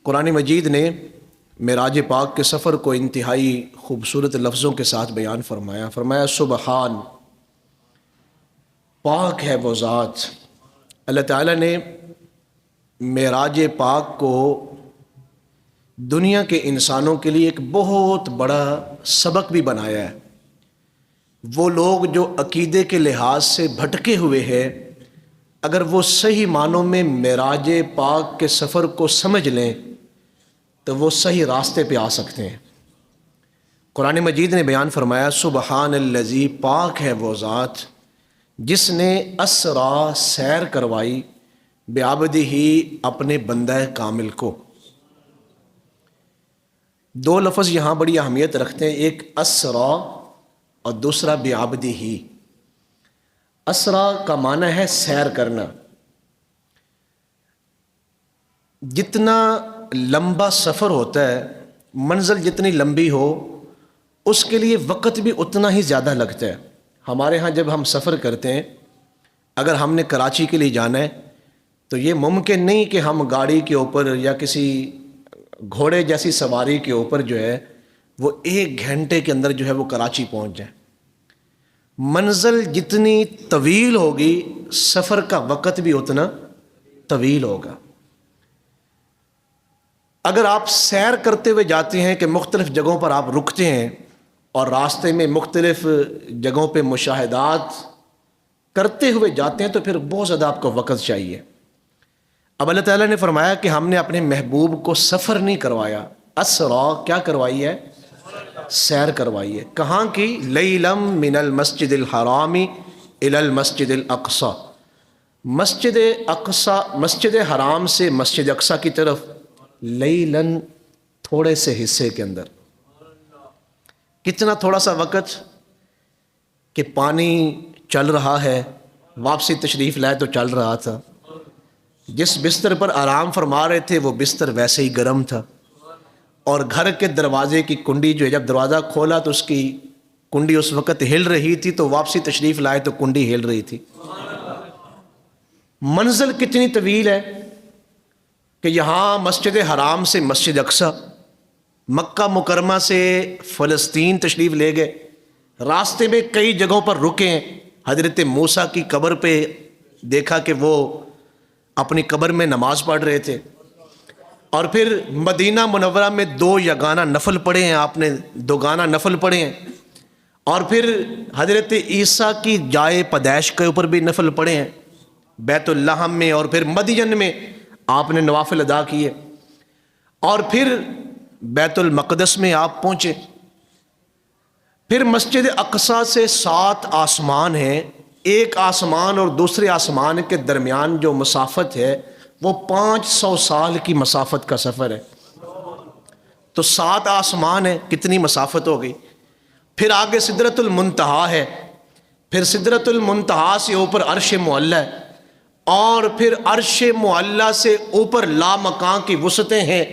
قرآن مجید نے معراج پاک کے سفر کو انتہائی خوبصورت لفظوں کے ساتھ بیان فرمایا سبحان، پاک ہے وہ ذات۔ اللہ تعالیٰ نے معراج پاک کو دنیا کے انسانوں کے لیے ایک بہت بڑا سبق بھی بنایا ہے۔ وہ لوگ جو عقیدے کے لحاظ سے بھٹکے ہوئے ہیں، اگر وہ صحیح معنوں میں معراج پاک کے سفر کو سمجھ لیں تو وہ صحیح راستے پہ آ سکتے ہیں۔ قرآن مجید نے بیان فرمایا سبحان الذی، پاک ہے وہ ذات جس نے اسرا، سیر کروائی، بعبدہ، اپنے بندہ کامل کو۔ دو لفظ یہاں بڑی اہمیت رکھتے ہیں، ایک اسرا اور دوسرا بعبدہ۔ اسرا کا معنی ہے سیر کرنا۔ جتنا لمبا سفر ہوتا ہے، منزل جتنی لمبی ہو اس کے لیے وقت بھی اتنا ہی زیادہ لگتا ہے۔ ہمارے ہاں جب ہم سفر کرتے ہیں، اگر ہم نے کراچی کے لیے جانا ہے تو یہ ممکن نہیں کہ ہم گاڑی کے اوپر یا کسی گھوڑے جیسی سواری کے اوپر جو ہے وہ 1 گھنٹے کے اندر جو ہے وہ کراچی پہنچ جائیں۔ منزل جتنی طویل ہوگی سفر کا وقت بھی اتنا طویل ہوگا۔ اگر آپ سیر کرتے ہوئے جاتے ہیں کہ مختلف جگہوں پر آپ رکتے ہیں اور راستے میں مختلف جگہوں پہ مشاہدات کرتے ہوئے جاتے ہیں تو پھر بہت زیادہ آپ کو وقت چاہیے۔ اب اللہ تعالیٰ نے فرمایا کہ ہم نے اپنے محبوب کو سفر نہیں کروایا، اسرا کیا کروائی ہے؟ سیر کروائی ہے۔ کہاں کی؟ لیلم من المسجد الحرام الی المسجد الاقصی، مسجد اقصی، مسجد حرام سے مسجد اقصی کی طرف، لیلن، تھوڑے سے حصے کے اندر۔ کتنا تھوڑا سا وقت کہ پانی چل رہا ہے، واپسی تشریف لائے تو چل رہا تھا، جس بستر پر آرام فرما رہے تھے وہ بستر ویسے ہی گرم تھا، اور گھر کے دروازے کی کنڈی جو ہے جب دروازہ کھولا تو اس کی کنڈی اس وقت ہل رہی تھی، تو واپسی تشریف لائے تو کنڈی ہل رہی تھی۔ منزل کتنی طویل ہے کہ یہاں مسجد حرام سے مسجد اقصی، مکہ مکرمہ سے فلسطین تشریف لے گئے، راستے میں کئی جگہوں پر رکے ہیں۔ حضرت موسیٰ کی قبر پہ دیکھا کہ وہ اپنی قبر میں نماز پڑھ رہے تھے، اور پھر مدینہ منورہ میں 2 یگانہ نفل پڑھے ہیں آپ نے، 2 گانہ نفل پڑھے ہیں، اور پھر حضرت عیسیٰ کی جائے پیدائش کے اوپر بھی نفل پڑھے ہیں، بیت اللحم میں، اور پھر مدین میں آپ نے نوافل ادا کیے، اور پھر بیت المقدس میں آپ پہنچے۔ پھر مسجد اقصی سے 7 آسمان ہیں، ایک آسمان اور دوسرے آسمان کے درمیان جو مسافت ہے وہ 500 سال کی مسافت کا سفر ہے۔ تو 7 آسمان ہیں، کتنی مسافت ہو گئی۔ پھر آگے سدرۃ المنتہا ہے، پھر سدرۃ المنتہا سے اوپر عرش معلی ہے، اور پھر عرش معلی سے اوپر لامکان کی وسعتیں ہیں،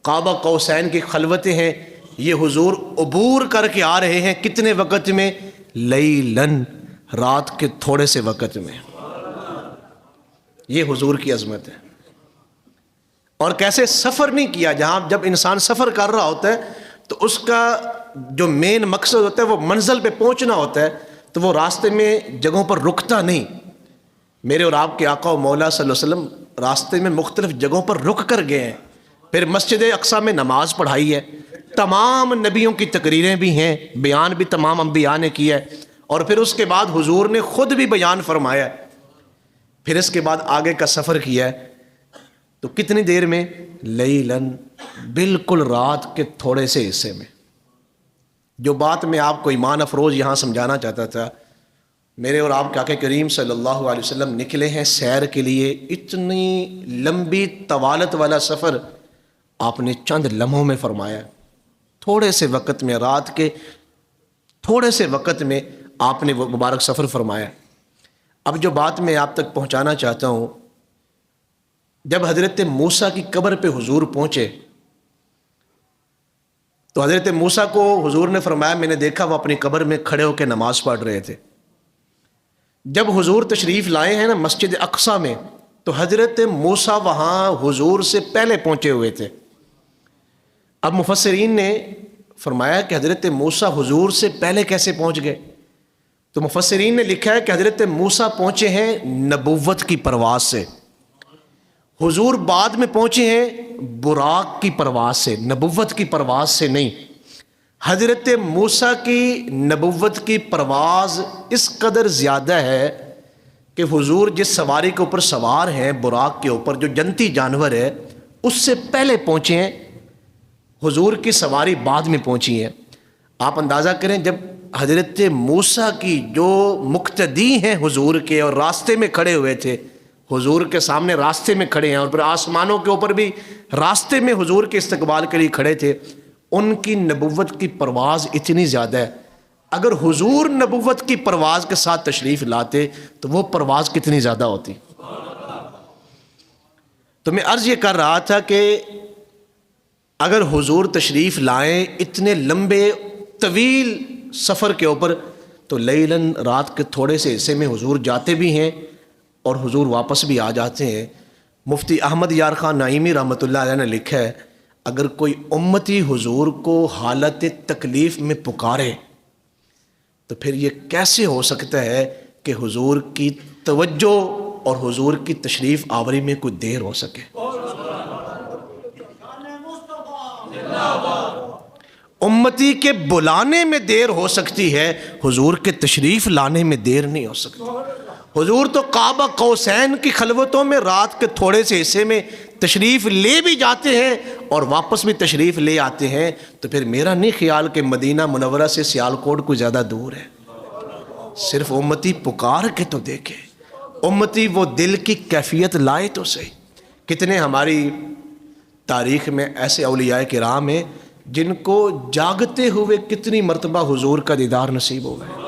قاب قوسین کی خلوتیں ہیں۔ یہ حضور عبور کر کے آ رہے ہیں، کتنے وقت میں؟ لیلن، رات کے تھوڑے سے وقت میں۔ یہ حضور کی عظمت ہے۔ اور کیسے سفر نہیں کیا، جہاں جب انسان سفر کر رہا ہوتا ہے تو اس کا جو مین مقصد ہوتا ہے وہ منزل پہ پہنچنا ہوتا ہے، تو وہ راستے میں جگہوں پر رکتا نہیں۔ میرے اور آپ کے آقا و مولا صلی اللہ علیہ وسلم راستے میں مختلف جگہوں پر رک کر گئے ہیں، پھر مسجد اقصی میں نماز پڑھائی ہے، تمام نبیوں کی تقریریں بھی ہیں، بیان بھی تمام انبیاء نے کیا ہے، اور پھر اس کے بعد حضور نے خود بھی بیان فرمایا ہے، پھر اس کے بعد آگے کا سفر کیا ہے۔ تو کتنی دیر میں؟ لیلن، بالکل رات کے تھوڑے سے حصے میں۔ جو بات میں آپ کو ایمان افروز یہاں سمجھانا چاہتا تھا، میرے اور آپ کے آقا کریم صلی اللہ علیہ وسلم نکلے ہیں سیر کے لیے، اتنی لمبی طوالت والا سفر آپ نے چند لمحوں میں فرمایا، تھوڑے سے وقت میں، رات کے تھوڑے سے وقت میں آپ نے وہ مبارک سفر فرمایا۔ اب جو بات میں آپ تک پہنچانا چاہتا ہوں، جب حضرت موسیٰ کی قبر پہ حضور پہنچے تو حضرت موسیٰ کو حضور نے فرمایا میں نے دیکھا وہ اپنی قبر میں کھڑے ہو کے نماز پڑھ رہے تھے۔ جب حضور تشریف لائے ہیں نا مسجد اقصی میں، تو حضرت موسیٰ وہاں حضور سے پہلے پہنچے ہوئے تھے، اب مفسرین نے فرمایا کہ حضرت موسیٰ حضور سے پہلے کیسے پہنچ گئے؟ تو مفسرین نے لکھا ہے کہ حضرت موسیٰ پہنچے ہیں نبوت کی پرواز سے، حضور بعد میں پہنچے ہیں براق کی پرواز سے، نبوت کی پرواز سے نہیں۔ حضرت موسیٰ کی نبوت کی پرواز اس قدر زیادہ ہے کہ حضور جس سواری کے اوپر سوار ہیں براق کے اوپر، جو جنتی جانور ہے، اس سے پہلے پہنچے ہیں، حضور کی سواری بعد میں پہنچی ہے۔ آپ اندازہ کریں جب حضرت موسیٰ کی جو مقتدی ہیں حضور کے اور راستے میں کھڑے ہوئے تھے، حضور کے سامنے راستے میں کھڑے ہیں اور پھر آسمانوں کے اوپر بھی راستے میں حضور کے استقبال کے لیے کھڑے تھے، ان کی نبوت کی پرواز اتنی زیادہ ہے۔ اگر حضور نبوت کی پرواز کے ساتھ تشریف لاتے تو وہ پرواز کتنی زیادہ ہوتی۔ تو میں عرض یہ کر رہا تھا کہ اگر حضور تشریف لائیں اتنے لمبے طویل سفر کے اوپر، تو لیلاً رات کے تھوڑے سے حصے میں حضور جاتے بھی ہیں اور حضور واپس بھی آ جاتے ہیں۔ مفتی احمد یار خان نعیمی رحمۃ اللہ علیہ نے لکھا ہے، اگر کوئی امتی حضور کو حالت تکلیف میں پکارے تو پھر یہ کیسے ہو سکتا ہے کہ حضور کی توجہ اور حضور کی تشریف آوری میں کوئی دیر ہو سکے۔ امتی کے بلانے میں دیر ہو سکتی ہے، حضور کے تشریف لانے میں دیر نہیں ہو سکتی۔ حضور تو قاب قوسین کی خلوتوں میں رات کے تھوڑے سے حصے میں تشریف لے بھی جاتے ہیں اور واپس بھی تشریف لے آتے ہیں، تو پھر میرا نہیں خیال کہ مدینہ منورہ سے سیالکوٹ کوئی زیادہ دور ہے۔ صرف امتی پکار کے تو دیکھے، امتی وہ دل کی کیفیت لائے تو صحیح۔ کتنے ہماری تاریخ میں ایسے اولیاء کرام ہیں جن کو جاگتے ہوئے کتنی مرتبہ حضور کا دیدار نصیب ہو گئے۔